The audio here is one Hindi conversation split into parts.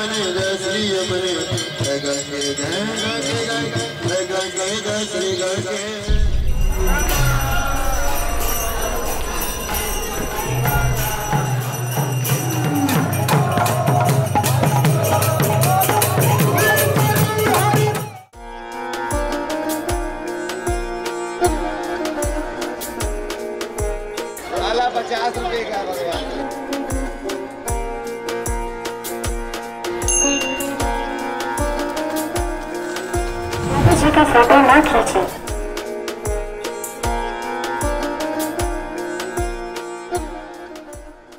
यमने जय श्री यमने जय गंगे जय गंगे जय गंगे जय श्री गंगे। वाला 50 रुपए का भगवान। जी का फोटो ना खींचे।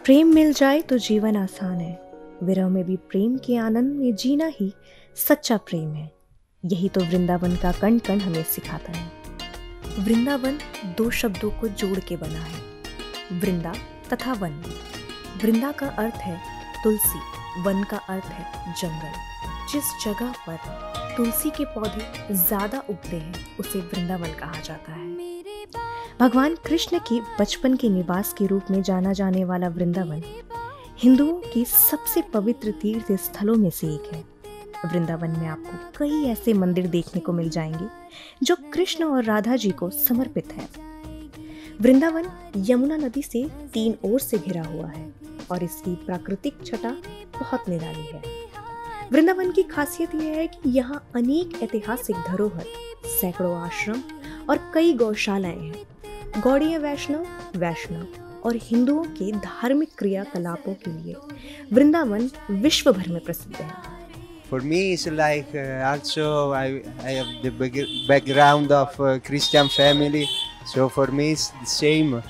प्रेम मिल जाए तो जीवन आसान है, विरह में भी प्रेम के आनंद में जीना ही सच्चा प्रेम है। यही तो वृंदावन का कण कण हमें सिखाता है। वृंदावन दो शब्दों को जोड़ के बना है, वृंदा तथा वन। वृंदा का अर्थ है तुलसी, वन का अर्थ है जंगल। जिस जगह पर तुलसी के पौधे ज्यादा उगते हैं उसे वृंदावन कहा जाता है। भगवान कृष्ण के बचपन के निवास के रूप में जाना जाने वाला वृंदावन हिंदुओं के सबसे पवित्र तीर्थ स्थलों में से एक है। वृंदावन में आपको कई ऐसे मंदिर देखने को मिल जाएंगे जो कृष्ण और राधा जी को समर्पित है। वृंदावन यमुना नदी से 3 ओर से घिरा हुआ है और इसकी प्राकृतिक छटा बहुत निराली है। वृंदावन की खासियत यह है कि यहाँ अनेक ऐतिहासिक धरोहर, सैकड़ों आश्रम और कई गौशालाएं हैं। गौड़ीय वैष्णव और हिंदुओं के धार्मिक क्रियाकलापों के लिए वृंदावन विश्व भर में प्रसिद्ध है। For me, it's like also I have the background of Christian family, so for me it's the same,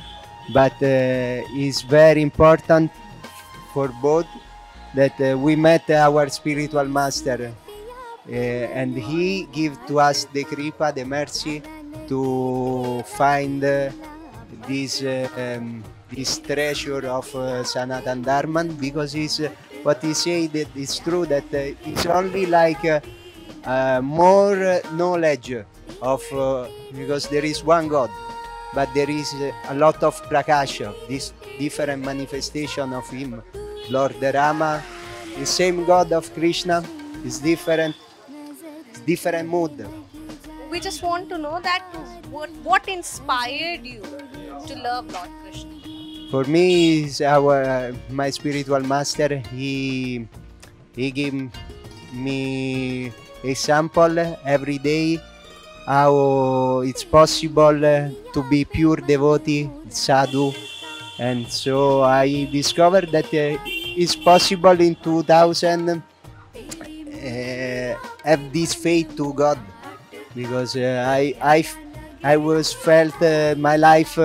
but it's very important for both that we met our spiritual master and he give to us the kripa, the mercy to find this treasure of Sanatan Dharma, because it's what he say that it's true that it's only like more knowledge of because there is one God, but there is a lot of prakasha, this different manifestation of him. Lord Rama, the same God of Krishna, is different mood. We just want to know that what inspired you to love Lord Krishna? For me, is my spiritual master. He gave me example every day how it's possible to be pure devotee, sadhu, and so I discovered that it's possible in 2000 have this faith to God, because I was felt my life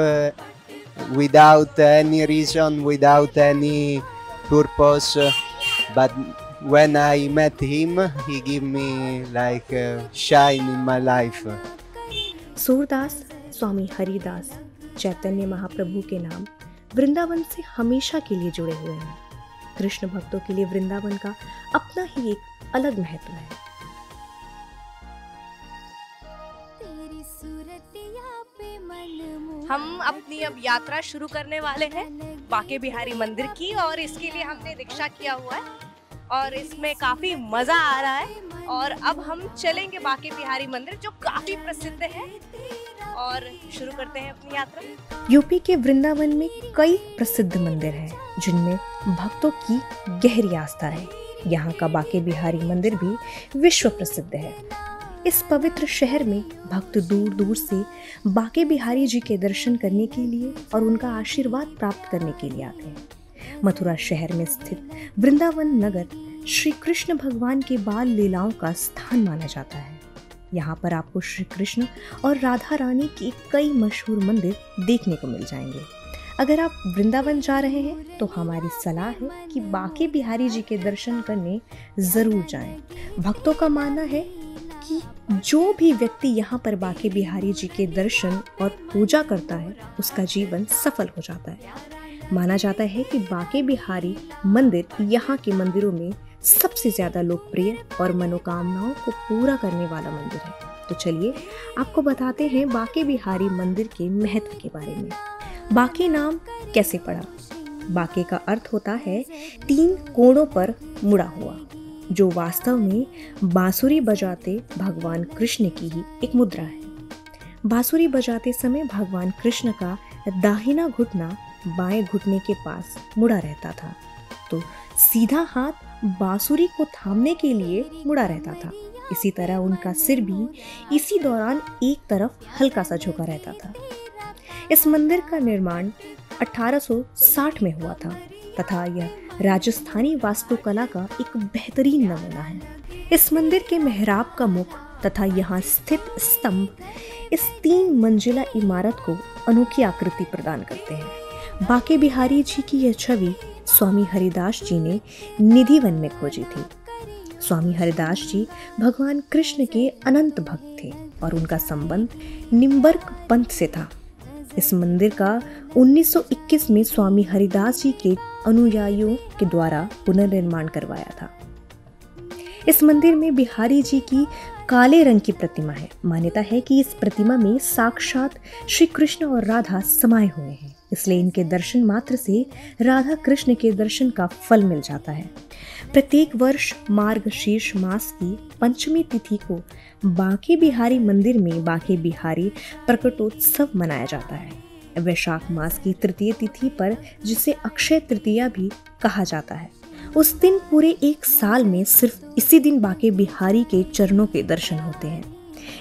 without any reason, without any purpose, but when I met him, he gave me like shine in my life. Surdas, स्वामी हरिदास, चैतन्य महाप्रभु के नाम वृंदावन से हमेशा के लिए जुड़े हुए हैं। कृष्ण भक्तों के लिए वृंदावन का अपना ही एक अलग महत्व है। हम अपनी अब यात्रा शुरू करने वाले हैं बांके बिहारी मंदिर की, और इसके लिए हमने रिक्शा किया हुआ है और इसमें काफी मजा आ रहा है। और अब हम चलेंगे बांके बिहारी मंदिर जो काफी प्रसिद्ध है, और शुरू करते हैं अपनी यात्रा। यूपी के वृंदावन में कई प्रसिद्ध मंदिर हैं जिनमें भक्तों की गहरी आस्था है। यहाँ का बांके बिहारी मंदिर भी विश्व प्रसिद्ध है। इस पवित्र शहर में भक्त दूर दूर से बांके बिहारी जी के दर्शन करने के लिए और उनका आशीर्वाद प्राप्त करने के लिए आते हैं। मथुरा शहर में स्थित वृंदावन नगर श्री कृष्ण भगवान के बाल लीलाओं का स्थान माना जाता है। यहाँ पर आपको श्री कृष्ण और राधा रानी के कई मशहूर मंदिर देखने को मिल जाएंगे। अगर आप वृंदावन जा रहे हैं तो हमारी सलाह है कि बांके बिहारी जी के दर्शन करने जरूर जाएं। भक्तों का मानना है कि जो भी व्यक्ति यहाँ पर बांके बिहारी जी के दर्शन और पूजा करता है उसका जीवन सफल हो जाता है। माना जाता है कि बांके बिहारी मंदिर यहाँ के मंदिरों में सबसे ज्यादा लोकप्रिय और मनोकामनाओं को पूरा करने वाला मंदिर है। तो चलिए आपको बताते हैं बांके बिहारी मंदिर के महत्व के बारे में। बांके नाम कैसे पड़ा? बांके का अर्थ होता है 3 कोणों पर मुड़ा हुआ। जो वास्तव में बांसुरी बजाते भगवान कृष्ण की ही एक मुद्रा है। बांसुरी बजाते समय भगवान कृष्ण का दाहिना घुटना बाएं घुटने के पास मुड़ा रहता था, तो सीधा हाथ बांसुरी को थामने के लिए मुड़ा रहता था। इसी तरह उनका सिर भी इसी दौरान एक तरफ हल्का सा झुका रहता था। इस मंदिर का निर्माण 1860 में हुआ था तथा यह राजस्थानी वास्तुकला का एक बेहतरीन नमूना है। इस मंदिर के मेहराब का मुख तथा यहाँ स्थित स्तंभ इस 3 मंजिला इमारत को अनोखी आकृति प्रदान करते हैं। बांके बिहारी जी की यह छवि स्वामी हरिदास जी ने निधिवन में खोजी थी। स्वामी हरिदास जी भगवान कृष्ण के अनंत भक्त थे और उनका संबंध निम्बर्क पंथ से था। इस मंदिर का 1921 में स्वामी हरिदास जी के अनुयायियों के द्वारा पुनर्निर्माण करवाया था। इस मंदिर में बिहारी जी की काले रंग की प्रतिमा है। मान्यता है कि इस प्रतिमा में साक्षात श्री कृष्ण और राधा समाये हुए हैं, इसलिए इनके दर्शन मात्र से राधा कृष्ण के दर्शन का फल मिल जाता है। प्रत्येक वर्ष मार्गशीर्ष मास की पंचमी तिथि को बांके बिहारी मंदिर में बांके बिहारी प्रकटोत्सव मनाया जाता है। वैशाख मास की तृतीय तिथि पर, जिसे अक्षय तृतीया भी कहा जाता है, उस दिन पूरे एक साल में सिर्फ इसी दिन बांके बिहारी के चरणों के दर्शन होते हैं।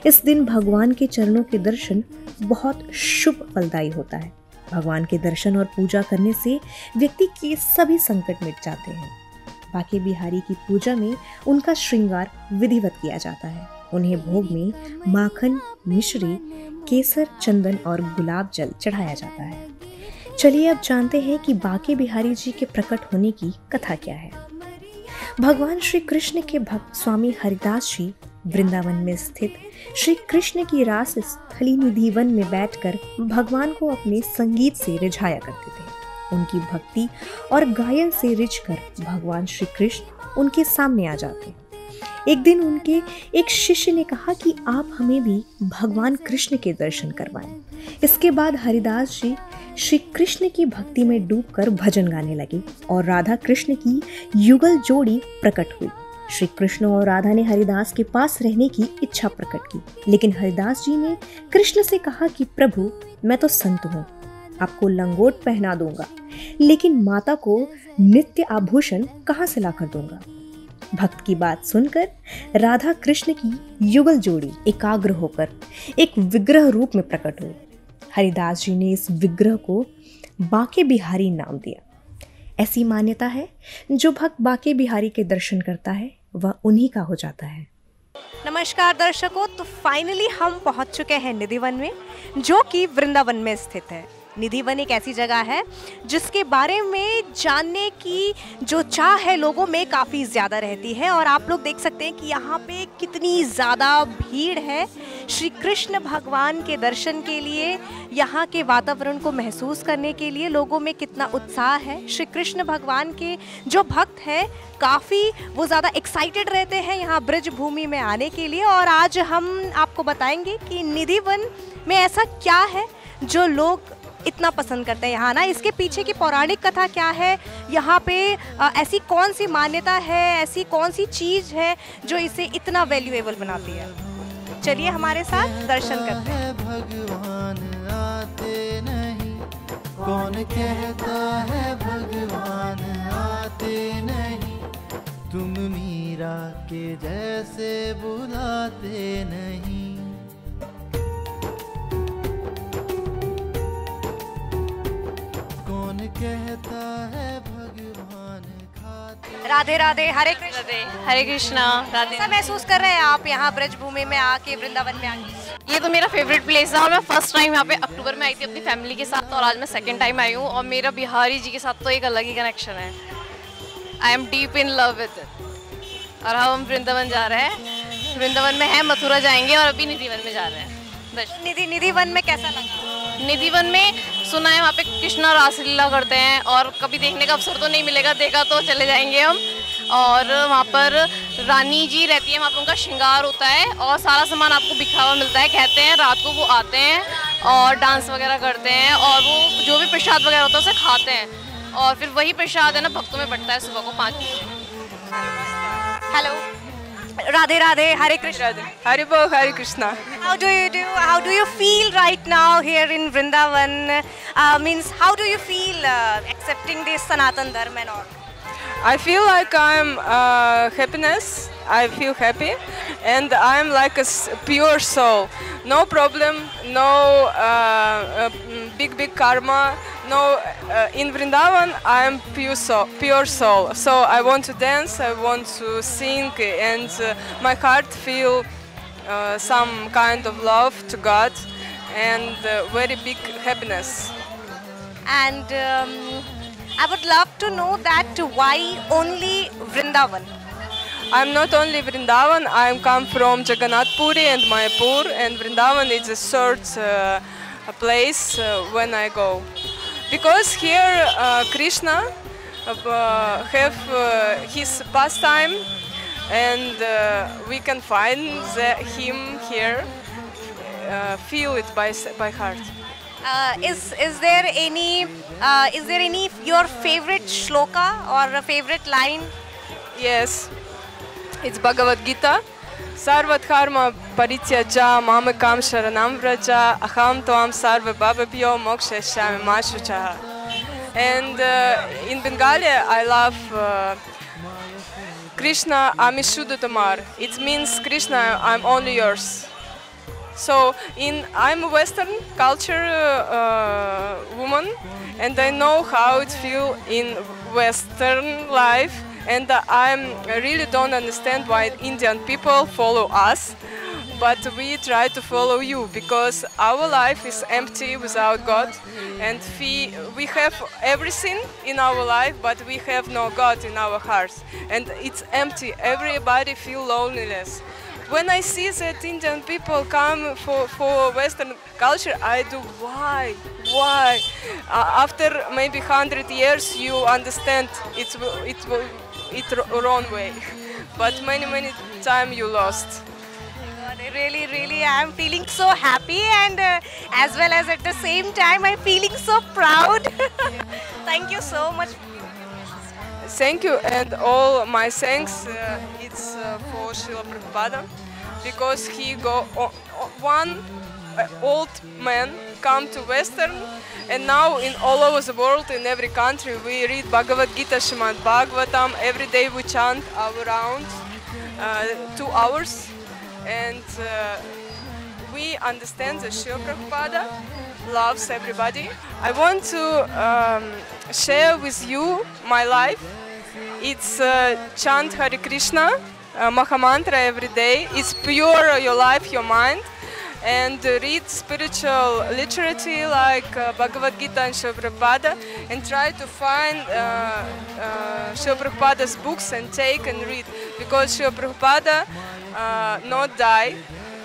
इस दिन भगवान के चरणों के दर्शन बहुत शुभ फलदायी होता है। भगवान के दर्शन और पूजा करने से व्यक्ति के सभी संकट मिट जाते हैं। बांके बिहारी की पूजा में उनका श्रृंगार विधिवत किया जाता है। उन्हें भोग में माखन, मिश्री, केसर, चंदन और गुलाब जल चढ़ाया जाता है। चलिए अब जानते हैं कि बांके बिहारी जी के प्रकट होने की कथा क्या है। भगवान श्री कृष्ण के भक्त स्वामी हरिदास जी वृंदावन में स्थित श्री कृष्ण की रास स्थली निधिवन में बैठकर भगवान को अपने संगीत से रिझाया करते थे। उनकी भक्ति और गायन से रिझकर भगवान श्री कृष्ण उनके सामने आ जाते। एक दिन उनके एक शिष्य ने कहा कि आप हमें भी भगवान कृष्ण के दर्शन करवाएं। इसके बाद हरिदास जी श्री कृष्ण की भक्ति में डूबकर भजन गाने लगे और राधा कृष्ण की युगल जोड़ी प्रकट हुई। श्री कृष्ण और राधा ने हरिदास के पास रहने की इच्छा प्रकट की, लेकिन हरिदास जी ने कृष्ण से कहा कि प्रभु, मैं तो संत हूँ, आपको लंगोट पहना दूंगा, लेकिन माता को नित्य आभूषण कहाँ से लाकर दूंगा। भक्त की बात सुनकर राधा कृष्ण की युगल जोड़ी एकाग्र होकर एक विग्रह रूप में प्रकट हुई। हरिदास जी ने इस विग्रह को बांके बिहारी नाम दिया। ऐसी मान्यता है, जो भक्त बांके बिहारी के दर्शन करता है वह उन्हीं का हो जाता है। नमस्कार दर्शकों, तो फाइनली हम पहुंच चुके हैं निधिवन में, जो कि वृंदावन में स्थित है। निधिवन एक ऐसी जगह है जिसके बारे में जानने की जो चाह है लोगों में काफ़ी ज़्यादा रहती है, और आप लोग देख सकते हैं कि यहाँ पे कितनी ज़्यादा भीड़ है श्री कृष्ण भगवान के दर्शन के लिए। यहाँ के वातावरण को महसूस करने के लिए लोगों में कितना उत्साह है। श्री कृष्ण भगवान के जो भक्त हैं काफ़ी वो ज़्यादा एक्साइटेड रहते हैं यहाँ ब्रज भूमि में आने के लिए, और आज हम आपको बताएंगे कि निधिवन में ऐसा क्या है जो लोग इतना पसंद करते हैं यहाँ ना। इसके पीछे की पौराणिक कथा क्या है, यहाँ पे ऐसी कौन सी मान्यता है, ऐसी कौन सी चीज़ है जो इसे इतना वैल्यूएबल बनाती है। चलिए हमारे साथ दर्शन करते हैं। भगवान आते नहीं, कौन कहता है भगवान आते नहीं, तुम मीरा के जैसे बुलाते नहीं। कहता है भगवान खाते। राधे राधे, हरे कृष्ण। हरे कृष्णा। राधे। कैसा महसूस कर रहे हैं आप यहाँ ब्रज भूमि में आके, वृंदावन में आके? ये तो मेरा फेवरेट प्लेस है, और मैं फर्स्ट टाइम यहाँ पे अक्टूबर में आई थी अपनी फैमिली के साथ, और आज मैं सेकंड टाइम आई हूँ, और मेरा बिहारी जी के साथ तो एक अलग ही कनेक्शन है। I am deep in love with it. और हम वृंदावन जा रहे हैं, वृंदावन में है, मथुरा जाएंगे, और अभी निधिवन में जा रहे हैं। निधिवन में कैसा लगा? निधिवन में सुना है वहाँ पे कृष्णा रासलीला करते हैं, और कभी देखने का अवसर तो नहीं मिलेगा, देखा तो चले जाएंगे हम। और वहाँ पर रानी जी रहती है, वहाँ पर उनका श्रृंगार होता है, और सारा सामान आपको बिखरा हुआ मिलता है। कहते हैं रात को वो आते हैं और डांस वगैरह करते हैं, और वो जो भी प्रसाद वगैरह होता है उसे खाते हैं, और फिर वही प्रसाद है ना भक्तों में बंटता है सुबह को 5 बजे। Hello Radhe Radhe, Hare Krishna. Haribol, Hare Krishna. How do you feel right now here in Vrindavan? Means how do you feel accepting this Sanatan Dharma and all? I feel like I'm happiness. I feel happy, and I'm like a pure soul. No problem, no big karma. No, in Vrindavan I'm pure soul. So I want to dance, I want to sing, and my heart feel some kind of love to God and very big happiness. And I would love to know that why only Vrindavan? I'm not only Vrindavan, I come from Jagannath Puri and Mayapur, and Vrindavan is a third place when I go. Because here Krishna have his pastime, and we can find him here, feel it by heart. Is there any your favorite shloka or a favorite line? Yes, it's Bhagavad Gita. Sarva dharma parityaja mamakam sharanam vraja aham tvam sarva bhavabhyo mokshayashyami ma shuchaha. And in Bengali I love Krishna Amishuddha Tamar. It means Krishna, I'm only yours. So I'm a Western culture woman, and I know how it feels in Western life. And I really don't understand why Indian people follow us, but we try to follow you, because our life is empty without God, and we have everything in our life, but we have no God in our hearts, and it's empty. Everybody feel loneliness. When I see that Indian people come for Western culture, I do why? After maybe 100 years, you understand it's wrong way, but many time you lost. Really, I'm feeling so happy, and as well as at the same time, I'm feeling so proud. Thank you so much. Thank you, and all my thanks it's for Srila Prabhupada, because he one old man come to Western, and now in all over the world, in every country, we read Bhagavad Gita, Srimad Bhagavatam. Every day we chant around 2 hours, and we understand that Srila Prabhupada loves everybody. I want to share with you my life. It's chant Hare Krishna, Mahamantra every day. It's pure your life, your mind. And read spiritual literature like Bhagavad Gita and Srila Prabhupada, and try to find Srila Prabhupada's books and take and read, because Srila Prabhupada not die.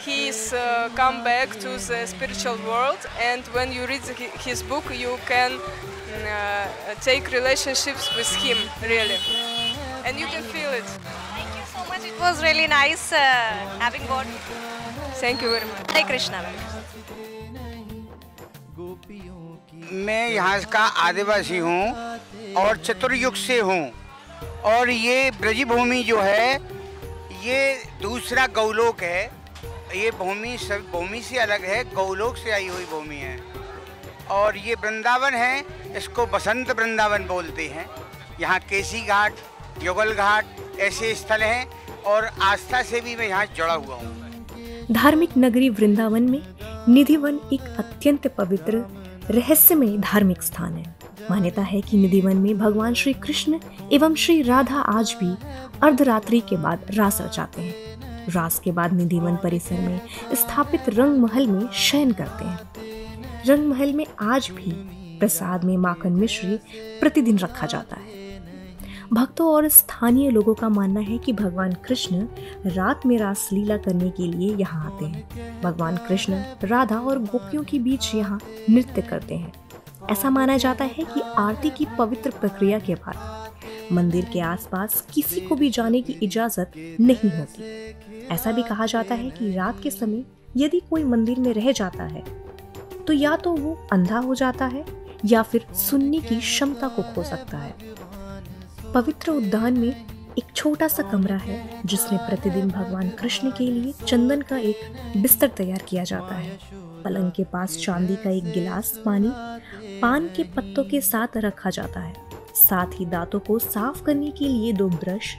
He's come back to the spiritual world, and when you read his book, you can take relationships with him, really, and you can feel it. Thank you so much. It was really nice having both. Thank you very much. Hare Krishna. मैं यहाँ का आदिवासी हूँ और चतुर्युग से हूँ, और ये ब्रजभूमि जो है ये दूसरा गौलोक है। ये भूमि सब भूमि से अलग है, गौलोक से आई हुई भूमि है। और ये वृंदावन है, इसको बसंत वृंदावन बोलते हैं। यहाँ केसी घाट, युगल घाट ऐसे स्थल हैं, और आस्था से भी मैं यहाँ जुड़ा हुआ हूँ। धार्मिक नगरी वृंदावन में निधिवन एक अत्यंत पवित्र रहस्यमय धार्मिक स्थान है। मान्यता है कि निधिवन में भगवान श्री कृष्ण एवं श्री राधा आज भी अर्धरात्रि के बाद रास रचाते हैं। रास के बाद निधिवन परिसर में स्थापित रंग महल में शयन करते हैं। रंग महल में आज भी प्रसाद में माखन मिश्री प्रतिदिन रखा जाता है। भक्तों और स्थानीय लोगों का मानना है कि भगवान कृष्ण रात में रास लीला करने के लिए यहाँ आते हैं। भगवान कृष्ण राधा और गोपियों के बीच यहाँ नृत्य करते हैं। ऐसा माना जाता है कि आरती की पवित्र प्रक्रिया के बाद मंदिर के आसपास किसी को भी जाने की इजाजत नहीं होती। ऐसा भी कहा जाता है कि रात के समय यदि कोई मंदिर में रह जाता है तो या तो वो अंधा हो जाता है या फिर सुनने की क्षमता को खो सकता है। पवित्र उद्यान में एक छोटा सा कमरा है जिसमें प्रतिदिन भगवान कृष्ण के लिए चंदन का एक बिस्तर तैयार किया जाता है। पलंग के पास चांदी का एक गिलास पानी पान के पत्तों के साथ रखा जाता है। साथ ही दांतों को साफ करने के लिए 2 ब्रश,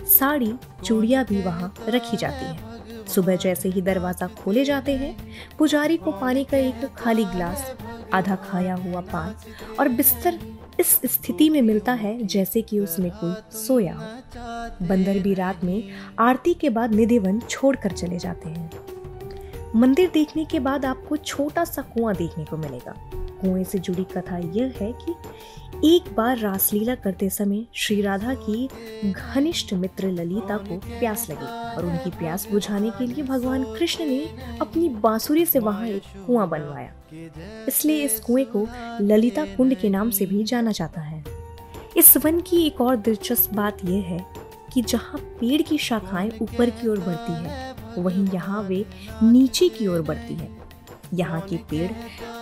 साड़ी, चूड़ियां भी वहां रखी जाती है। सुबह जैसे ही दरवाजा खोले जाते हैं, पुजारी को पानी का एक खाली गिलास, आधा खाया हुआ पान और बिस्तर इस स्थिति में मिलता है जैसे कि उसमें कोई सोया हो। बंदर भी रात में आरती के बाद निधिवन छोड़कर चले जाते हैं। मंदिर देखने के बाद आपको छोटा सा कुआं देखने को मिलेगा। कुएं से जुड़ी कथा यह है कि एक बार रासलीला करते समय श्री राधा की घनिष्ठ मित्र ललिता को प्यास लगी और उनकी प्यास बुझाने के लिए भगवान कृष्ण ने अपनी बांसुरी से वहां एक कुआं बनवाया। इसलिए इस कुएं को ललिता कुंड के नाम से भी जाना जाता है। इस वन की एक और दिलचस्प बात यह है कि जहां पेड़ की शाखाएं ऊपर की ओर बढ़ती है, वहीं यहाँ वे नीचे की ओर बढ़ती है। यहाँ के पेड़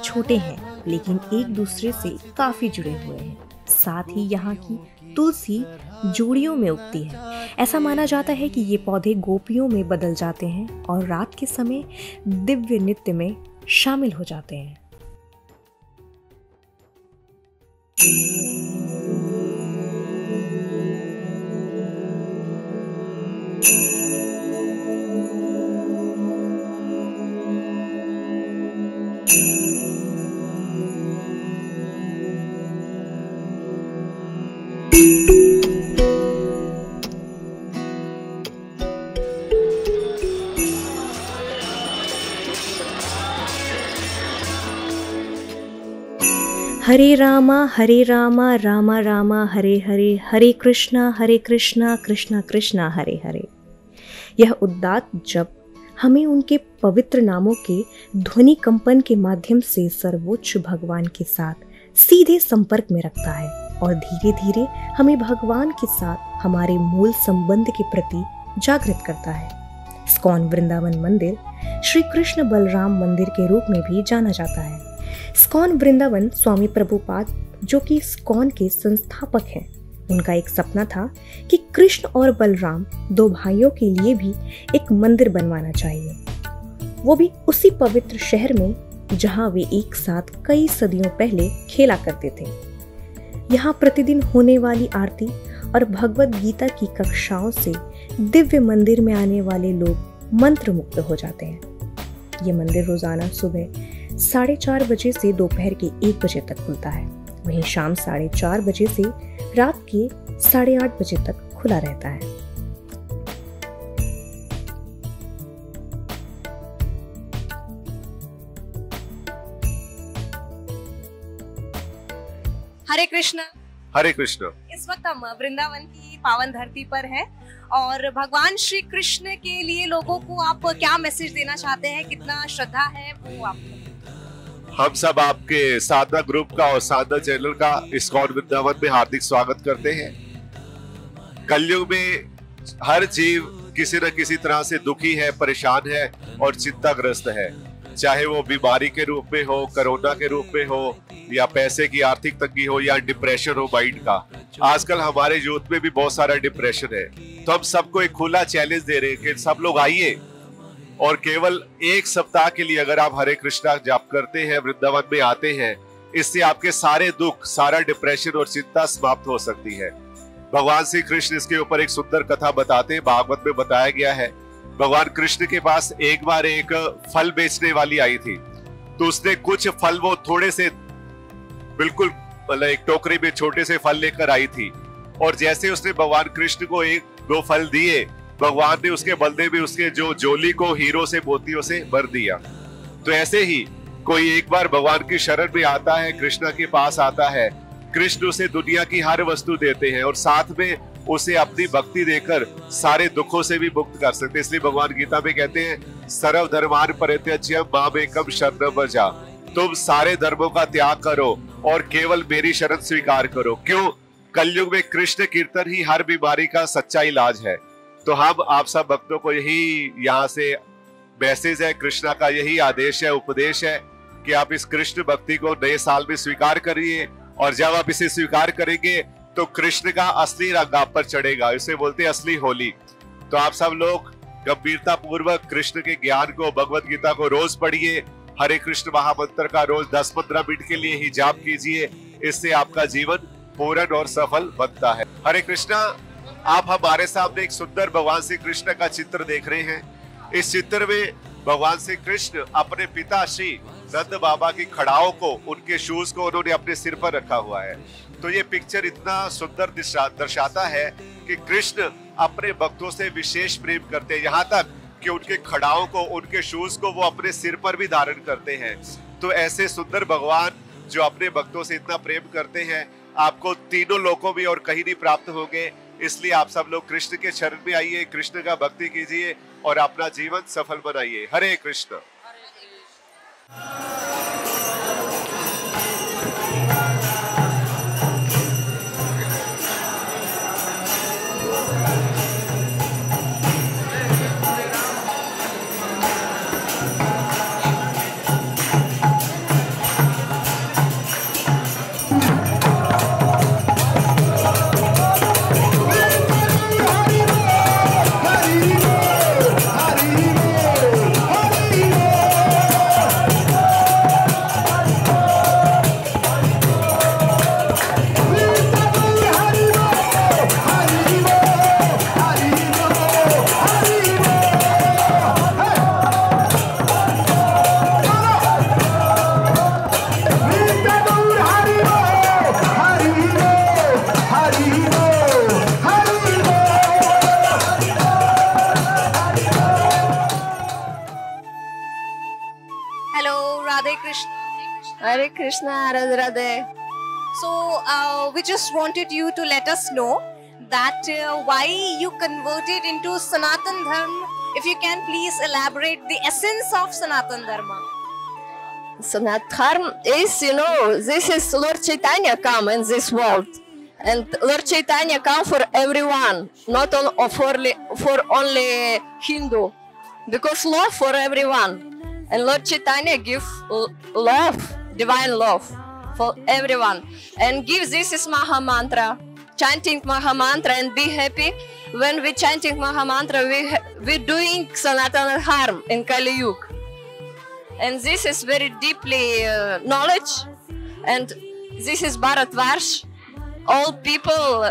छोटे हैं लेकिन एक दूसरे से काफी जुड़े हुए हैं। साथ ही यहाँ की तुलसी जोड़ियों में उगती है। ऐसा माना जाता है कि ये पौधे गोपियों में बदल जाते हैं और रात के समय दिव्य नृत्य में शामिल हो जाते हैं। हरे रामा रामा रामा हरे हरे, हरे कृष्णा कृष्णा कृष्णा हरे हरे। यह उद्दात जप हमें उनके पवित्र नामों के ध्वनि कंपन के माध्यम से सर्वोच्च भगवान के साथ सीधे संपर्क में रखता है और धीरे धीरे हमें भगवान के साथ हमारे मूल संबंध के प्रति जागृत करता है। इस्कॉन वृंदावन मंदिर श्री कृष्ण बलराम मंदिर के रूप में भी जाना जाता है। इस्कॉन वृंदावन स्वामी प्रभुपाद, जो कि इस्कॉन के संस्थापक हैं, उनका एक सपना था कि कृष्ण और बलराम 2 भाइयों के लिए भी एक मंदिर बनवाना चाहिए, वो भी उसी पवित्र शहर में जहां वे एक साथ कई सदियों पहले खेला करते थे। यहाँ प्रतिदिन होने वाली आरती और भगवत गीता की कक्षाओं से दिव्य मंदिर में आने वाले लोग मंत्रमुग्ध हो जाते हैं। ये मंदिर रोजाना सुबह 4:30 बजे से दोपहर के 1 बजे तक खुलता है। वहीं शाम 4:30 बजे से रात के 8:30 बजे तक खुला रहता है। हरे कृष्ण। हरे कृष्ण। इस वक्त हम वृंदावन की पावन धरती पर है और भगवान श्री कृष्ण के लिए लोगों को आप क्या मैसेज देना चाहते हैं, कितना श्रद्धा है वो आपको? हम सब आपके साधना ग्रुप का और साधना चैनल का इस्कॉन वृंदावन में हार्दिक स्वागत करते हैं। कलयुग में हर जीव किसी न किसी तरह से दुखी है, परेशान है और चिंताग्रस्त है, चाहे वो बीमारी के रूप में हो, कोरोना के रूप में हो, या पैसे की आर्थिक तंगी हो, या डिप्रेशन हो माइंड का। आजकल हमारे यूथ में भी बहुत सारा डिप्रेशन है। तो हम सबको एक खुला चैलेंज दे रहे हैं कि सब लोग आइए और केवल 1 सप्ताह के लिए अगर आप हरे कृष्णा जाप करते हैं, वृंदावन में आते हैं, इससे आपके सारे दुख, सारा डिप्रेशन और चिंता समाप्त हो सकती है। भगवान श्री कृष्ण इसके ऊपर एक सुंदर कथा बताते हैं, भागवत में बताया गया है। भगवान कृष्ण के पास एक बार एक फल बेचने वाली आई थी, तो उसने कुछ फल, वो थोड़े से बिल्कुल मतलब एक टोकरी में छोटे से फल लेकर आई थी, और जैसे उसने भगवान कृष्ण को 1-2 फल दिए, भगवान ने उसके बदले में उसके जो जोली को हीरो से मोतियों से भर दिया। तो ऐसे ही कोई एक बार भगवान की शरण में आता है, कृष्ण के पास आता है, कृष्ण उसे दुनिया की हर वस्तु देते हैं और साथ में उसे अपनी भक्ति देकर सारे दुखों से भी मुक्त कर सकते। इसलिए भगवान गीता में कहते हैं, सर्व धर्मान परित्यज्य मामेकं शरणं व्रज। तुम सारे धर्मों का त्याग करो और केवल मेरी शरण स्वीकार करो। क्यों? कलयुग में कृष्ण कीर्तन ही हर बीमारी का सच्चा इलाज है। तो हम आप सब भक्तों को यही यहाँ से मैसेज है, कृष्णा का यही आदेश है, उपदेश है कि आप इस कृष्ण भक्ति को नए साल में स्वीकार करिए, और जब आप इसे स्वीकार करेंगे तो कृष्ण का असली रंग आप पर चढ़ेगा। इसे बोलते हैं असली होली। तो आप सब लोग गंभीरता पूर्वक कृष्ण के ज्ञान को, भगवत गीता को रोज पढ़िए। हरे कृष्ण महामंत्र का रोज 10-15 मिनट के लिए ही जाप कीजिए। इससे आपका जीवन पूर्ण और सफल बनता है। हरे कृष्णा। आप हमारे सामने एक सुंदर भगवान श्री कृष्ण का चित्र देख रहे हैं। इस चित्र में भगवान श्री कृष्ण अपने पिता श्री नंद बाबा की खड़ाओं को, उनके शूज को उन्होंने अपने सिर पर रखा हुआ है। तो ये पिक्चर इतना सुंदर दर्शाता है कि कृष्ण अपने भक्तों से विशेष प्रेम करते हैं, यहाँ तक कि उनके खड़ाओं को, उनके शूज को वो अपने सिर पर भी धारण करते हैं। तो ऐसे सुंदर भगवान जो अपने भक्तों से इतना प्रेम करते हैं, आपको तीनों लोकों में और कहीं नहीं प्राप्त होंगे। इसलिए आप सब लोग कृष्ण के शरण में आइए, कृष्ण का भक्ति कीजिए और अपना जीवन सफल बनाइए। हरे Krishna. Hare Krishna, Radhe Radhe. So, we just wanted you to let us know that why you converted into Sanatan Dharma. If you can please elaborate the essence of Sanatan Dharma. Sanat Dharma is, this is Lord Chaitanya come in this world. And Lord Chaitanya come for everyone, not for only Hindu. Because love for everyone. And Lord Chaitanya give love, divine love for everyone. And give this is Maha Mantra. Chanting Maha Mantra and be happy. When we chanting Maha Mantra, we doing Sanatana Dharma in Kali Yuga. And this is very deeply knowledge. And this is Bharatvarsh. All people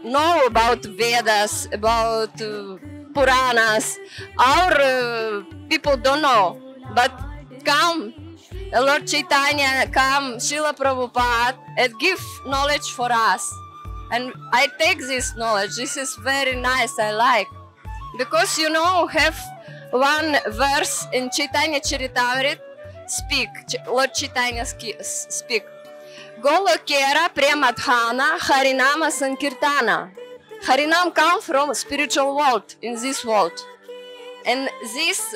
know about Vedas, about Puranas. Our people don't know. But come, Lord Chaitanya, come, Srila Prabhupada, and give knowledge for us. And I take this knowledge. This is very nice, I like. Because have one verse in Chaitanya Charitamrita, speak, Lord Chaitanya speak. Golokera Premadhana Harinama Sankirtana. Harinam comes from spiritual world, in this world. And this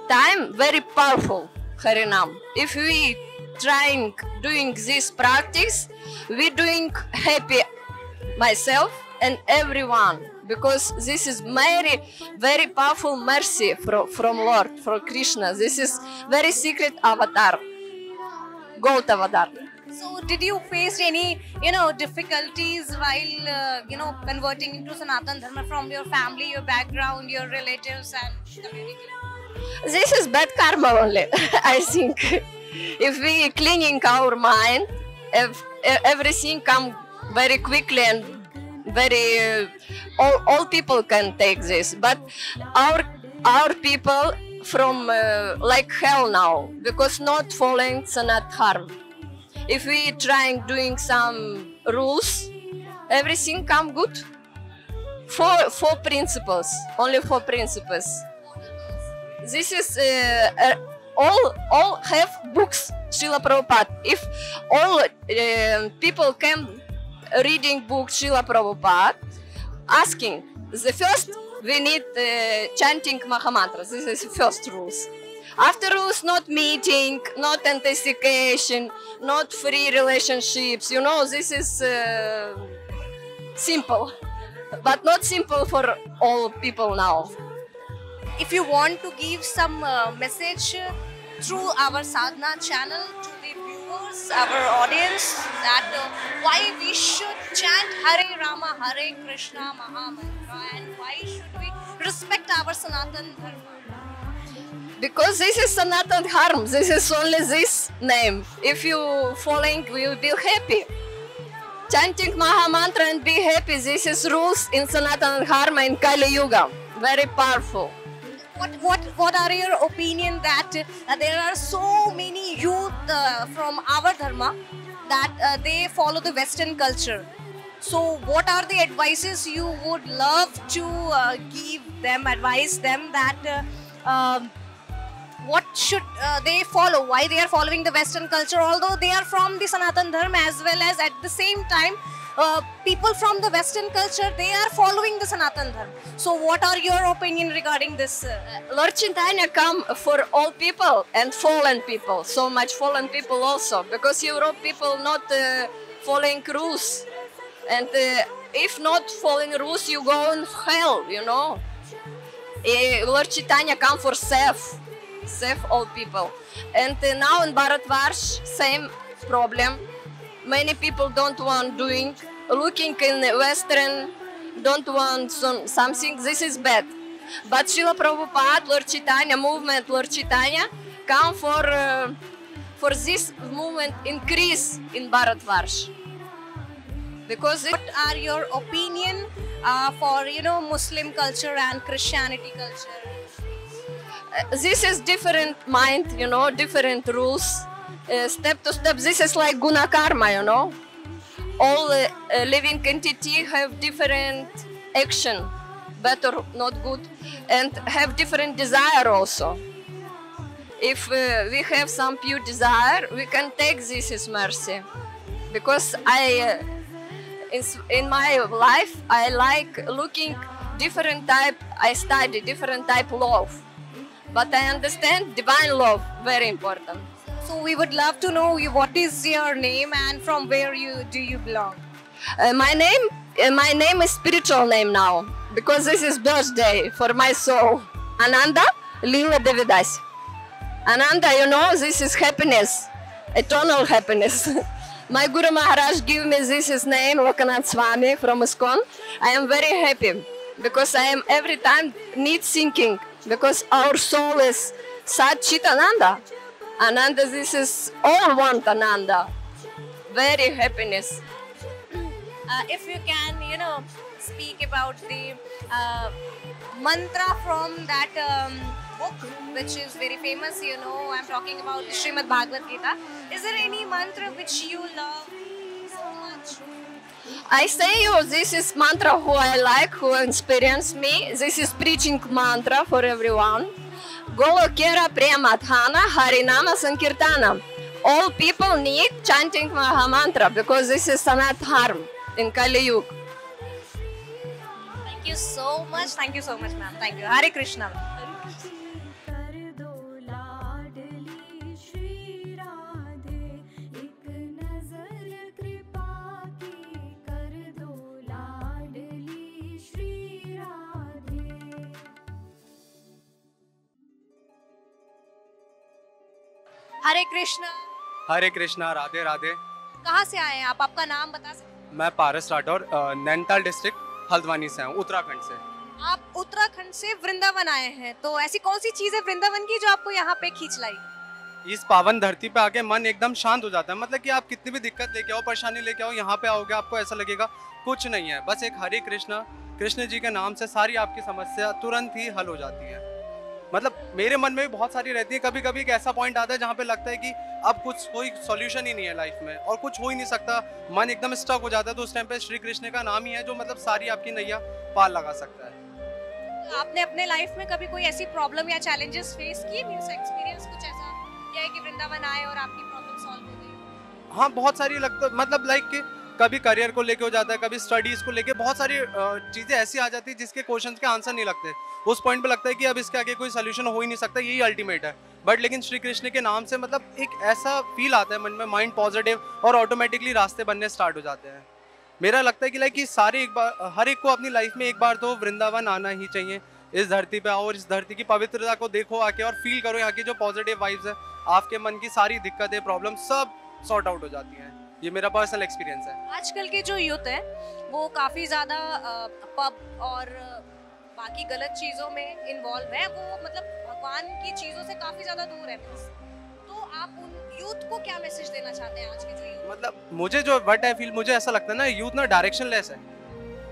time very powerful, Harinam. If we trying doing this practice, we doing happy myself and everyone. Because this is very, very powerful mercy from Lord, from Krishna. This is very secret avatar, gold avatar. So, did you face any, difficulties while, converting into Sanatan Dharma from your family, your background, your relatives and community? This is bad karma only, I think. If we cleaning our mind, everything come very quickly and very, all people can take this. But our people from like hell now, because not following Sanat Dharma. If we trying doing some rules, everything come good. Four principles, only 4 principles. This is all have books, Srila Prabhupada. If all people can reading book Srila Prabhupada, asking, the first we need chanting Maha Mantra. This is the first rules. After rules, not meeting, not intoxication, not free relationships. This is simple, but not simple for all people now. If you want to give some message through our sadhana channel to the viewers, our audience, that why we should chant Hare Rama, Hare Krishna Mahamantra, and why should we respect our Sanatan Dharma? Because this is Sanatan Dharma. This is only this name. If you following, you will be happy. Chanting Mahamantra and be happy. This is rules in Sanatan Dharma in Kali Yuga. Very powerful. What are your opinion that there are so many youth from our dharma that they follow the Western culture? So what are the advices you would love to give them, advise them that what should they follow, why they are following the Western culture, although they are from the Sanatan Dharma, as well as at the same time people from the Western culture, they are following the Sanatan Dharma. So what are your opinion regarding this? Lord Chaitanya come for all people and fallen people, so much fallen people also, because Europe people not following rules, and if not following rules you go in hell, you know. Lord Chaitanya come for save all people. And now in Bharatvarsh, same problem. Many people don't want doing, looking in Western, don't want something, this is bad. But Srila Prabhupada, Lord Chaitanya, movement Lord Chaitanya, come for this movement increase in Bharatvarsh. Because what are your opinion for, you know, Muslim culture and Christianity culture? This is different mind, you know, different rules, step to step. This is like guna karma, you know. All living entity have different action, better, not good, and have different desire also. If we have some pure desire, we can take this as mercy. Because in my life, I like looking different type, I study different type love. But I understand divine love, very important. So we would love to know what is your name and from where do you belong? My name is spiritual name now, because this is birthday for my soul. Ananda Lila Devidasi. Ananda, you know, this is happiness, eternal happiness. My Guru Maharaj gave me this name, Lokanath Swami from ISKCON. I am very happy, because I am every time need thinking. Because our soul is Sat Chit Ananda. Ananda, this is all want Ananda. Very happiness. If you can, you know, speak about the mantra from that book, which is very famous, you know, I'm talking about the Srimad Bhagavad Gita. Is there any mantra which you love so much? I say you, this is mantra who I like, who inspires me. This is preaching mantra for everyone. Golokera Premadhana Harinama Sankirtana. All people need chanting Mahamantra because this is Sanat Dharma in Kali Yuga. Thank you so much, ma'am. Thank you. Hare Krishna. हरे कृष्णा। हरे कृष्णा, राधे राधे। कहाँ से आए हैं आप? आपका नाम बता सकते हैं? मैं पारस राठौर, नैनीताल डिस्ट्रिक्ट हल्द्वानी से हूँ, उत्तराखंड से। आप उत्तराखंड से वृंदावन आए हैं, तो ऐसी कौन सी चीज है वृंदावन की जो आपको यहाँ पे खींच लाई? इस पावन धरती पे आके मन एकदम शांत हो जाता है। मतलब कि आप कितनी भी दिक्कत लेके आओ, परेशानी लेके आओ, यहाँ पे आओगे आपको ऐसा लगेगा कुछ नहीं है, बस एक हरे कृष्णा, कृष्ण जी के नाम से सारी आपकी समस्या तुरंत ही हल हो जाती है। मतलब मेरे मन में भी बहुत सारी रहती है। कभी कभी एक ऐसा पॉइंट आता है जहाँ पे लगता है कि अब कुछ कोई सॉल्यूशन ही नहीं है लाइफ में और कुछ हो ही नहीं सकता, मन एकदम स्टक हो जाता है। तो उस टाइम पे श्री कृष्ण का नाम ही है जो मतलब सारी आपकी नैया पार लगा सकता है। आपने अपने लाइफ में कभी कोई ऐसी प्रॉब्लम या चैलेंजेस फेस किए? एक्सपीरियंस कुछ ऐसा क्या है कि वृंदावन आए और आपकी प्रॉब्लम सॉल्व हो गई? हाँ, बहुत सारी लगता, मतलब लाइक कि कभी करियर को लेके हो जाता है, कभी स्टडीज को लेके, बहुत सारी चीजें ऐसी आ जाती है जिसके क्वेश्चंस के आंसर नहीं लगते। उस पॉइंट पे लगता है कि अब इसके आगे कोई सोल्यूशन हो ही नहीं सकता, यही अल्टीमेट है। बट लेकिन श्री कृष्ण के नाम से मतलब एक ऐसा फील आता है मन में, माइंड पॉजिटिव, और ऑटोमेटिकली रास्ते बनने स्टार्ट हो जाते हैं। मेरा लगता है कि लाइक कि सारे एक बार, हर एक को अपनी लाइफ में एक बार तो वृंदावन आना ही चाहिए। इस धरती पे आओ और इस धरती की पवित्रता को देखो आके और फील करो यहाँ की जो पॉजिटिव वाइब्स है, आपके मन की सारी दिक्कतें, प्रॉब्लम सब सॉर्ट आउट हो जाती हैं। ये मेरा पर्सनल एक्सपीरियंस है। आजकल के जो यूथ है वो काफ़ी ज़्यादा पब और बाकी गलत चीज़ों में इन्वॉल्व है, वो मतलब भगवान की चीज़ों से काफ़ी ज़्यादा दूर है। तो आप उन यूथ को क्या मैसेज देना चाहते हैं आज के जो यूथ? मतलब मुझे जो व्हाट आई फील, मुझे ऐसा लगता है ना, यूथ ना डायरेक्शनलेस है।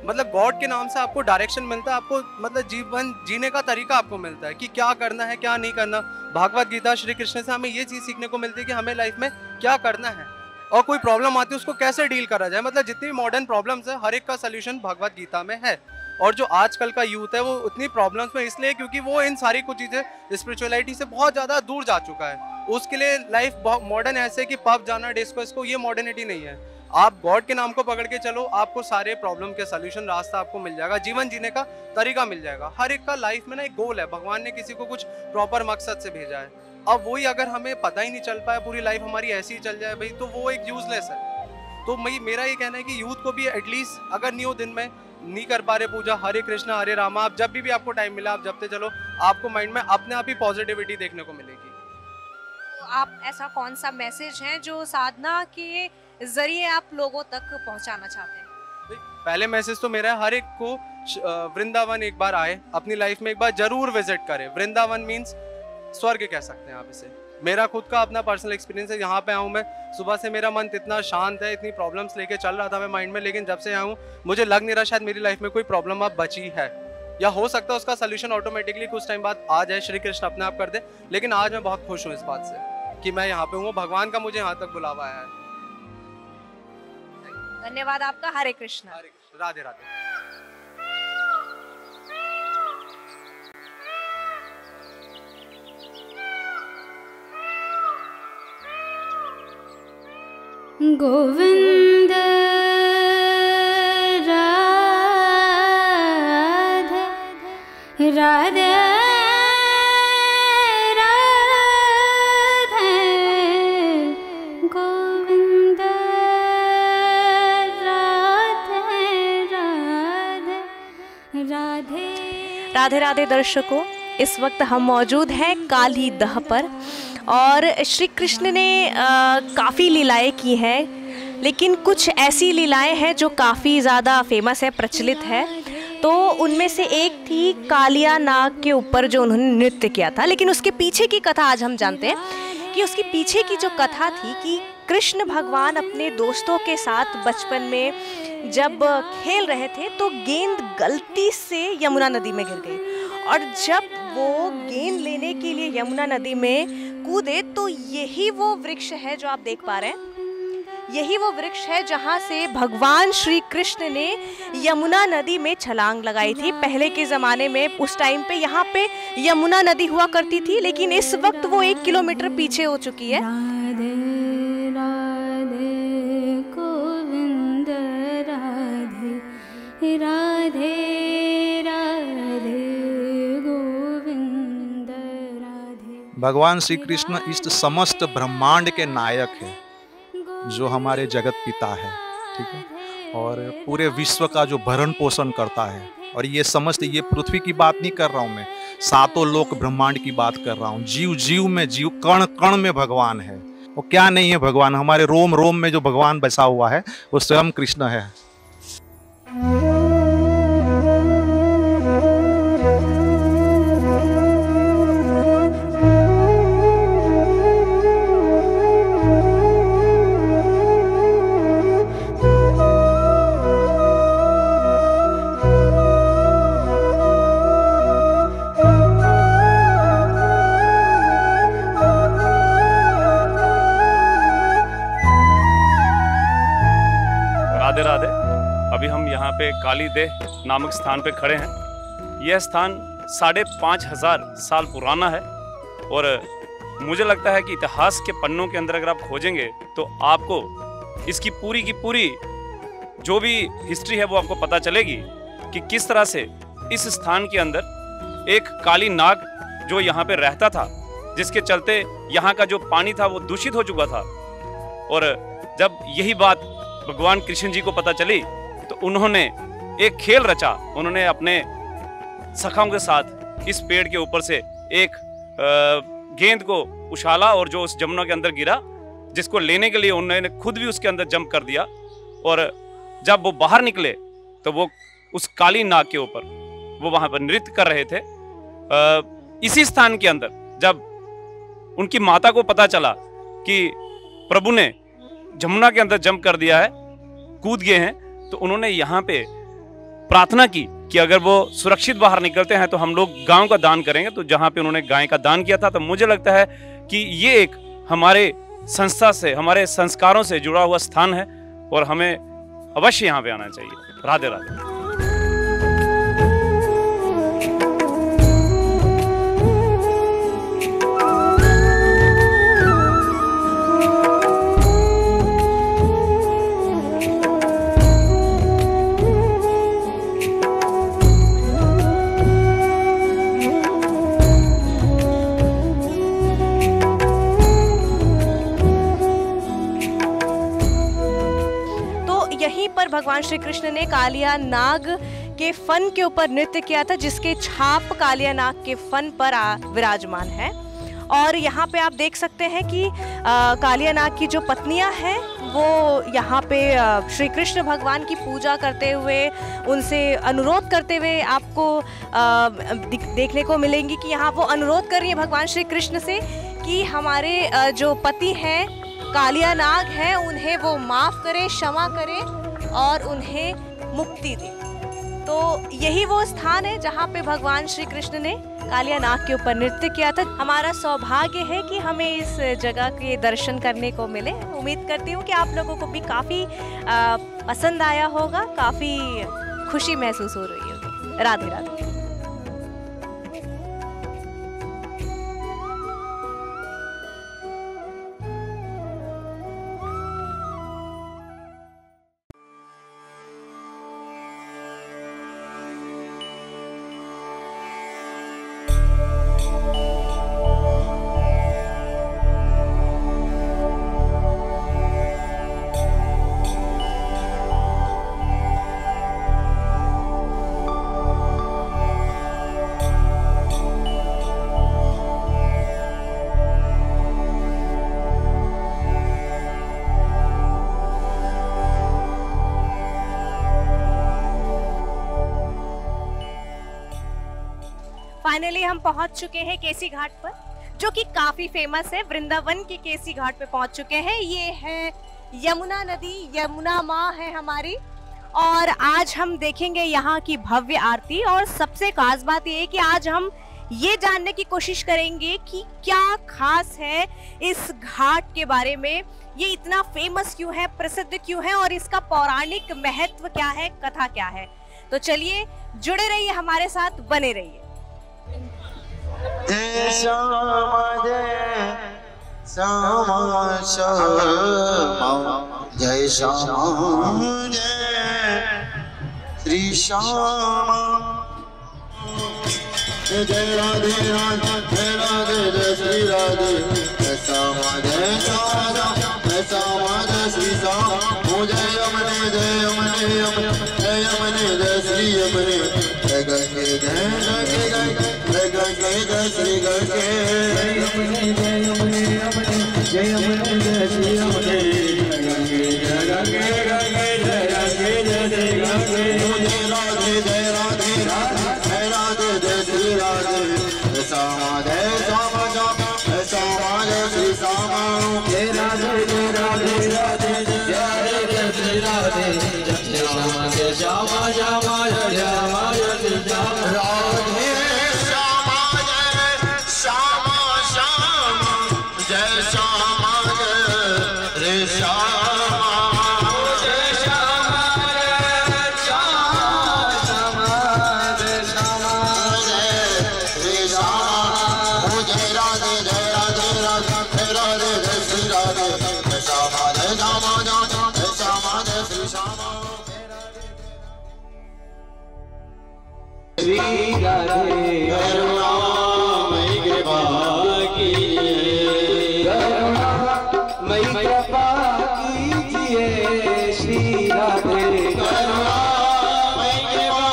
मतलब गॉड के नाम से आपको डायरेक्शन मिलता है, आपको मतलब जीवन जीने का तरीका आपको मिलता है कि क्या करना है क्या नहीं करना। भागवत गीता श्री कृष्ण से हमें ये चीज़ सीखने को मिलती है कि हमें लाइफ में क्या करना है और कोई प्रॉब्लम आती है उसको कैसे डील करा जाए। मतलब जितनी भी मॉडर्न प्रॉब्लम्स है हर एक का सोल्यूशन भगवत गीता में है। और जो आजकल का यूथ है वो उतनी प्रॉब्लम्स में इसलिए क्योंकि वो इन सारी कुछ चीज़ें स्पिरिचुअलिटी से बहुत ज़्यादा दूर जा चुका है। उसके लिए लाइफ बहुत मॉडर्न ऐसे कि पब जाना, डिस्को, इसको, ये मॉडर्निटी नहीं है। आप गॉड के नाम को पकड़ के चलो, आपको सारे प्रॉब्लम के सोल्यूशन रास्ता आपको मिल जाएगा, जीवन जीने का तरीका मिल जाएगा। हर एक का लाइफ में ना एक गोल है, भगवान ने किसी को कुछ प्रॉपर मकसद से भेजा है। अब वही अगर हमें पता ही नहीं चल पाया, पूरी लाइफ हमारी ऐसी ही चल जाए भाई, तो वो एक यूजलेस है। तो मेरा ये कहना है कि यूथ को भी एटलीस्ट अगर न्यू दिन में नहीं कर पा रहे पूजा, हरे कृष्णा हरे रामा, आप जब भी आपको टाइम मिला आप जपते चलो, आपको माइंड में अपने आप ही पॉजिटिविटी देखने को मिलेगी। तो आप ऐसा कौन सा मैसेज है जो साधना के जरिए आप लोगों तक पहुंचाना चाहते हैं? पहले मैसेज तो मेरा है हर एक को वृंदावन एक बार आए, अपनी लाइफ में एक बार जरूर विजिट करें। वृंदावन मीन्स स्वर्ग कह सकते हैं आप इसे। मेरा खुद का अपना पर्सनल एक्सपीरियंस है, यहाँ पे आऊँ मैं, सुबह से मेरा मन इतना शांत है, इतनी प्रॉब्लम्स लेके चल रहा था मैं माइंड में, लेकिन जब से आऊँ मुझे लग नहीं रहा शायद मेरी लाइफ में कोई प्रॉब्लम अब बची है, या हो सकता है उसका सोल्यूशन ऑटोमेटिकली कुछ टाइम बाद आ जाए, श्री कृष्ण अपने आप कर दे। लेकिन आज मैं बहुत खुश हूँ इस बात से कि मैं यहाँ पे हूँ, भगवान का मुझे यहाँ तक बुलावा आया है। धन्यवाद आपका। हरे कृष्णा। हरे कृष्ण, राधे राधे। गोविंद राधे राधे राधे राधे दर्शकों, इस वक्त हम मौजूद हैं काली दह पर और श्री कृष्ण ने काफ़ी लीलाएं की हैं, लेकिन कुछ ऐसी लीलाएं हैं जो काफ़ी ज़्यादा फेमस है, प्रचलित है। तो उनमें से एक थी कालिया नाग के ऊपर जो उन्होंने नृत्य किया था। लेकिन उसके पीछे की कथा आज हम जानते हैं कि उसके पीछे की जो कथा थी कि कृष्ण भगवान अपने दोस्तों के साथ बचपन में जब खेल रहे थे तो गेंद गलती से यमुना नदी में गिर गई, और जब वो गेंद लेने के लिए यमुना नदी में कूदे तो यही वो वृक्ष है जो आप देख पा रहे हैं, यही वो वृक्ष है जहाँ से भगवान श्री कृष्ण ने यमुना नदी में छलांग लगाई थी। पहले के ज़माने में उस टाइम पे यहाँ पे यमुना नदी हुआ करती थी, लेकिन इस वक्त वो 1 किलोमीटर पीछे हो चुकी है। राधे राधे गोविंद राधे राधे राधे गोविंद राधे। भगवान श्री कृष्ण इस समस्त ब्रह्मांड के नायक हैं, जो हमारे जगत पिता है, ठीक है, और पूरे विश्व का जो भरण पोषण करता है। और ये समस्त, ये पृथ्वी की बात नहीं कर रहा हूँ मैं, सातों लोक ब्रह्मांड की बात कर रहा हूँ। जीव जीव में, जीव कण कण में भगवान है। वो क्या नहीं है भगवान, हमारे रोम रोम में जो भगवान बसा हुआ है वो स्वयं कृष्ण है। राधे राधे। अभी हम यहाँ पे काली देह नामक स्थान पे खड़े हैं। यह स्थान 5,500 साल पुराना है और मुझे लगता है कि इतिहास के पन्नों के अंदर अगर आप खोजेंगे तो आपको इसकी पूरी की पूरी जो भी हिस्ट्री है वो आपको पता चलेगी कि किस तरह से इस स्थान के अंदर एक काली नाग जो यहाँ पे रहता था, जिसके चलते यहाँ का जो पानी था वो दूषित हो चुका था। और जब यही बात भगवान कृष्ण जी को पता चली तो उन्होंने एक खेल रचा। उन्होंने अपने सखाओं के साथ इस पेड़ के ऊपर से एक गेंद को उछाला और जो उस जमुना के अंदर गिरा, जिसको लेने के लिए उन्होंने खुद भी उसके अंदर जंप कर दिया। और जब वो बाहर निकले तो वो उस काली नाग के ऊपर वो वहां पर नृत्य कर रहे थे। इसी स्थान के अंदर जब उनकी माता को पता चला कि प्रभु ने जमुना के अंदर जंप कर दिया है, कूद गए हैं, तो उन्होंने यहाँ पे प्रार्थना की कि अगर वो सुरक्षित बाहर निकलते हैं तो हम लोग गांव का दान करेंगे। तो जहाँ पे उन्होंने गाय का दान किया था, तो मुझे लगता है कि ये एक हमारे संस्था से, हमारे संस्कारों से जुड़ा हुआ स्थान है और हमें अवश्य यहाँ पे आना चाहिए। राधे राधे। भगवान श्री कृष्ण ने कालिया नाग के फन के ऊपर नृत्य किया था, जिसके छाप कालिया नाग के फन पर विराजमान है। और यहाँ पे आप देख सकते हैं कि कालिया नाग की जो पत्नियां हैं वो यहाँ पे श्री कृष्ण भगवान की पूजा करते हुए, उनसे अनुरोध करते हुए आपको देखने को मिलेंगी कि यहाँ वो अनुरोध कर रही है भगवान श्री कृष्ण से कि हमारे जो पति हैं कालिया नाग हैं उन्हें वो माफ़ करे, क्षमा करे और उन्हें मुक्ति दे। तो यही वो स्थान है जहाँ पे भगवान श्री कृष्ण ने कालिया नाग के ऊपर नृत्य किया था। हमारा सौभाग्य है कि हमें इस जगह के दर्शन करने को मिले। उम्मीद करती हूँ कि आप लोगों को भी काफ़ी पसंद आया होगा, काफ़ी खुशी महसूस हो रही होगी। राधे राधे। फाइनली हम पहुंच चुके हैं केसी घाट पर, जो कि काफी फेमस है। वृंदावन के केसी घाट पे पहुंच चुके हैं। ये है यमुना नदी, यमुना माँ है हमारी। और आज हम देखेंगे यहाँ की भव्य आरती। और सबसे खास बात ये है कि आज हम ये जानने की कोशिश करेंगे कि क्या खास है इस घाट के बारे में, ये इतना फेमस क्यों है, प्रसिद्ध क्यों है और इसका पौराणिक महत्व क्या है, कथा क्या है। तो चलिए जुड़े रहिए हमारे साथ, बने रहिए। जय श्याम जय श्याम जय श्री श्याम जय राधे राधे राधे जय श्री राधे जय श्याम जय श्याम जय श्याम जय श्री श्याम जय यमुने जय यमुने जय यमुने जय श्री यमुने जय गंगे जय गंगे जय गंगे जय श्री गंगे जय यमुने जय यमुने जय यमुने जय श्री यमुने जय गंगे जय गंगे जय गंगे जय श्री गंगे जय राधे जय राधे जय राधे जय श्री राधे जय श्याम जय श्याम जय श्याम जय श्री श्याम जय राधे जय राधे राधे जय राधे जय श्री राधे जय श्याम जय श्याम श्याम जय श्याम जय श्री श्याम राधे श्याम जय श्याम श्याम जय श्याम जय श्याम श्री राधे करुणामयी कृपा कीजिए, करुणामयी कृपा कीजिए। श्री राधे करुणामयी कृपा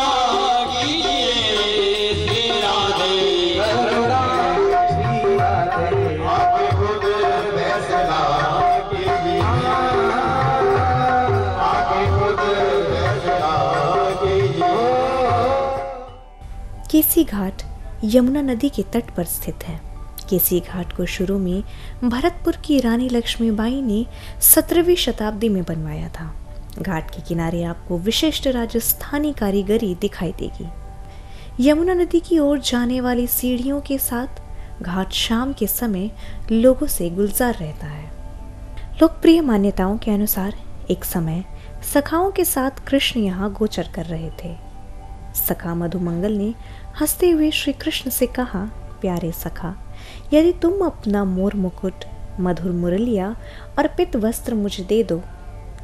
कीजिए। श्री राधे करुणा श्री राधे आप खुद फैसला केसी घाट यमुना नदी के तट पर स्थित है। केसी घाट को शुरू में भरतपुर की रानी लक्ष्मीबाई ने 17वीं शताब्दी में बनवाया था। घाट के किनारे आपको विशिष्ट राजस्थानी कारीगरी दिखाई देगी। यमुना नदी की ओर जाने वाली सीढ़ियों के साथ घाट शाम के समय लोगों से गुलजार रहता है। लोकप्रिय मान्यताओं के अनुसार एक समय सखाओं के साथ कृष्ण यहाँ गोचर कर रहे थे। सखा मधुमंगल ने हंसते हुए श्री कृष्ण से कहा, प्यारे सखा, यदि तुम अपना मोर मुकुट, मधुर मुरलिया और पित वस्त्र मुझे दे दो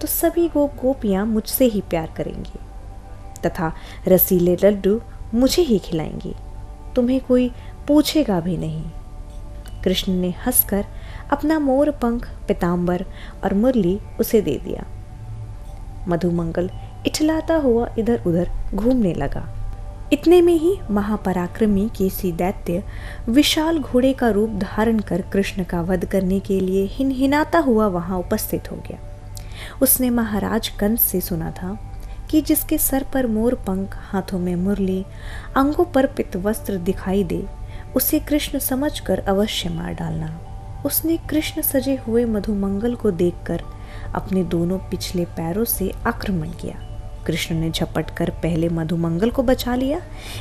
तो सभी गोपियां मुझसे ही प्यार करेंगी तथा रसीले लड्डू मुझे ही खिलाएंगी, तुम्हें कोई पूछेगा भी नहीं। कृष्ण ने हंसकर अपना मोर पंख, पीतांबर और मुरली उसे दे दिया। मधुमंगल इठलाता हुआ इधर उधर घूमने लगा। इतने में ही महापराक्रमी केसी दैत्य विशाल घोड़े का रूप धारण कर कृष्ण का वध करने के लिए हिनहिनाता हुआ वहां उपस्थित हो गया। उसने महाराज कंस से सुना था कि जिसके सर पर मोर पंख, हाथों में मुरली, अंगों पर पित वस्त्र दिखाई दे, उसे कृष्ण समझकर अवश्य मार डालना। उसने कृष्ण सजे हुए मधुमंगल को देखकर अपने दोनों पिछले पैरों से आक्रमण किया। कृष्ण ने झपट कर पहले मधुमंगल को बचा लिया,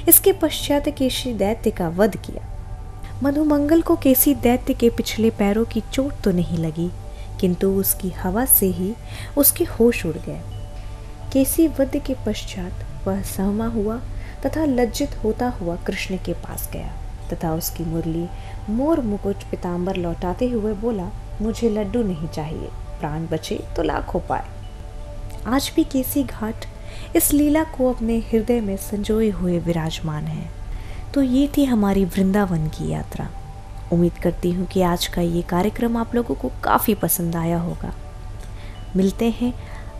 इसके पश्चात केसी दैत्य का वध किया। मधुमंगल को केसी दैत्य के पिछले पैरों की चोट तो नहीं लगी, किंतु उसकी हवा से ही उसके होश उड़ गए। केसी वध के पश्चात वह सहमा हुआ तथा लज्जित होता हुआ कृष्ण के पास गया तथा उसकी मुरली, मोर मुकुट, पीतांबर लौटाते हुए बोला, मुझे लड्डू नहीं चाहिए, प्राण बचे तो लाखों पाए। आज भी केसी घाट इस लीला को अपने हृदय में संजोए हुए विराजमान है। तो ये थी हमारी वृंदावन की यात्रा। उम्मीद करती हूँ कि आज का ये कार्यक्रम आप लोगों को काफ़ी पसंद आया होगा। मिलते हैं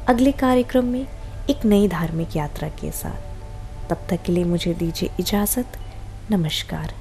अगले कार्यक्रम में एक नई धार्मिक यात्रा के साथ। तब तक के लिए मुझे दीजिए इजाज़त। नमस्कार।